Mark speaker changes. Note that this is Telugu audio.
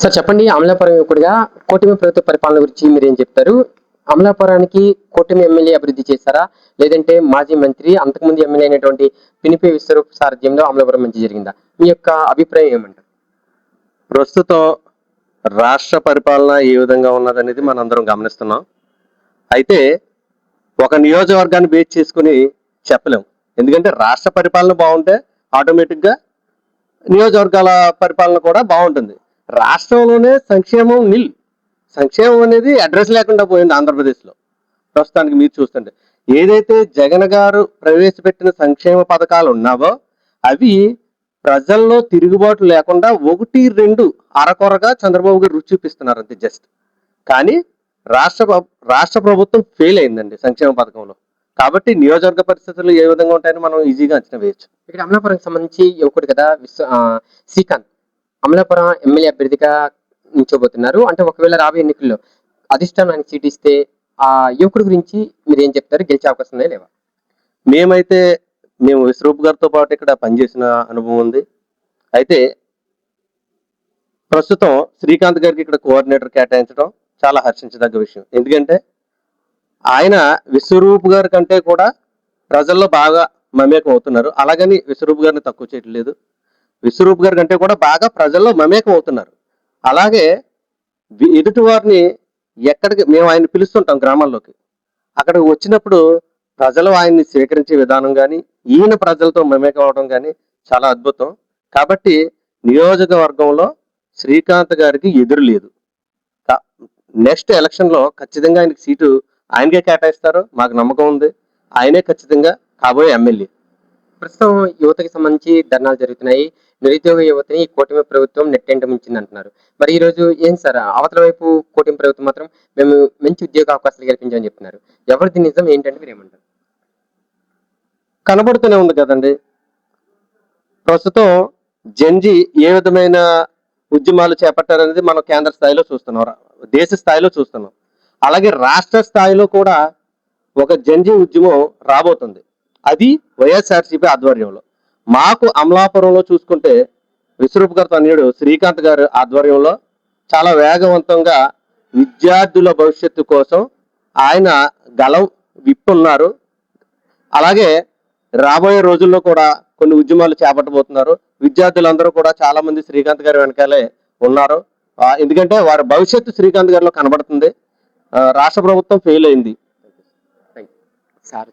Speaker 1: సార్ చెప్పండి, అమలాపురం యువకుడిగా కూటమి ప్రభుత్వ పరిపాలన గురించి మీరేం చెప్తారు? అమలాపురానికి కూటమి ఎమ్మెల్యే అభివృద్ధి చేశారా? లేదంటే మాజీ మంత్రి అంతకుముందు ఎమ్మెల్యే అయినటువంటి పినిపే విశ్వరూప్ సారథ్యంలో అమలాపురం మంచి జరిగిందా? మీ యొక్క అభిప్రాయం ఏమంటారు?
Speaker 2: ప్రస్తుతం రాష్ట్ర పరిపాలన ఏ విధంగా ఉన్నదనేది మనందరం గమనిస్తున్నాం. అయితే ఒక నియోజకవర్గాన్ని బేస్ చేసుకుని చెప్పలేం. ఎందుకంటే రాష్ట్ర పరిపాలన బాగుంటే ఆటోమేటిక్గా నియోజకవర్గాల పరిపాలన కూడా బాగుంటుంది. రాష్ట్రంలోనే సంక్షేమం సంక్షేమం అనేది అడ్రస్ లేకుండా పోయింది ఆంధ్రప్రదేశ్లో. ప్రస్తుతానికి మీరు చూస్తుంటే ఏదైతే జగన్ గారు ప్రవేశపెట్టిన సంక్షేమ పథకాలు ఉన్నావో అవి ప్రజల్లో తిరుగుబాటు లేకుండా ఒకటి రెండు అరకొరగా చంద్రబాబు గారు రుచి చూపిస్తున్నారు అంతే జస్ట్. కానీ రాష్ట్ర ప్రభుత్వం ఫెయిల్ అయిందండి సంక్షేమ పథకంలో. కాబట్టి నియోజకవర్గ పరిస్థితులు ఏ విధంగా ఉంటాయని మనం ఈజీగా అంచనా వేయచ్చు.
Speaker 1: ఇక్కడ అమలాపురం సంబంధించి యువకుడు కదా శ్రీకాంత్ అమలాపురం ఎమ్మెల్యే అభ్యర్థిగా నిల్చోబోతున్నారు. అంటే ఒకవేళ రాబోయే ఎన్నికల్లో అధిష్టానానికి సీట్ ఇస్తే ఆ యువకుడి గురించి మీరు ఏం చెప్తారు? గెలిచే అవకాశం ఉందా లేవా?
Speaker 2: మేము విశ్వరూప్ గారితో పాటు ఇక్కడ పనిచేసిన అనుభవం ఉంది. అయితే ప్రస్తుతం శ్రీకాంత్ గారికి ఇక్కడ కోఆర్డినేటర్ కేటాయించడం చాలా హర్షించదగ్గ విషయం. ఎందుకంటే ఆయన విశ్వరూప్ గారి కంటే కూడా ప్రజల్లో బాగా మమేకం అవుతున్నారు. అలాగని విశ్వరూప్ గారిని తక్కువ చేయట్లేదు. విశ్వరూప్ గారి కంటే కూడా బాగా ప్రజల్లో మమేకం అవుతున్నారు. అలాగే ఎదుటి వారిని ఎక్కడికి మేము ఆయన పిలుస్తుంటాం గ్రామాల్లోకి, అక్కడికి వచ్చినప్పుడు ప్రజలు ఆయన్ని స్వీకరించే విధానం కానీ ఈయన ప్రజలతో మమేకం అవడం కానీ చాలా అద్భుతం. కాబట్టి నియోజకవర్గంలో శ్రీకాంత్ గారికి ఎదురు లేదు. నెక్స్ట్ ఎలక్షన్లో ఖచ్చితంగా ఆయనకి సీటు ఆయనకే కేటాయిస్తారు, మాకు నమ్మకం ఉంది. ఆయనే ఖచ్చితంగా కాబోయే ఎమ్మెల్యే.
Speaker 1: ప్రస్తుతం యువతకి సంబంధించి ధర్నాలు జరుగుతున్నాయి. నిరుద్యోగ యువతని కూటమి ప్రభుత్వం నెట్టేంట మించింది అంటున్నారు. మరి ఈ రోజు ఏం సార్, అవతల వైపు కూటమి ప్రభుత్వం మాత్రం మేము మంచి ఉద్యోగ అవకాశాలు కల్పించామని చెప్తున్నారు. ఎవరిది నిజం ఏంటంటే మీరు ఏమంటారు?
Speaker 2: కనబడుతూనే ఉంది కదండి. ప్రస్తుతం జెన్జీ ఏ విధమైన ఉద్యమాలు చేపట్టారనేది మనం కేంద్ర స్థాయిలో చూస్తున్నాం, దేశ స్థాయిలో చూస్తున్నాం. అలాగే రాష్ట్ర స్థాయిలో కూడా ఒక జెన్జీ ఉద్యమం రాబోతుంది. అది వైఎస్ఆర్సీపీ ఆధ్వర్యంలో. మాకు అమలాపురంలో చూసుకుంటే విశ్వరూప్ గారి తనయుడు శ్రీకాంత్ గారి ఆధ్వర్యంలో చాలా వేగవంతంగా విద్యార్థుల భవిష్యత్తు కోసం ఆయన గలం విప్పున్నారు. అలాగే రాబోయే రోజుల్లో కూడా కొన్ని ఉద్యమాలు చేపట్టబోతున్నారు. విద్యార్థులందరూ కూడా చాలా మంది శ్రీకాంత్ గారి వెనకాలే ఉన్నారు. ఎందుకంటే వారి భవిష్యత్తు శ్రీకాంత్ గారిలో కనబడుతుంది. రాష్ట్ర ప్రభుత్వం ఫెయిల్ అయింది.
Speaker 1: సార్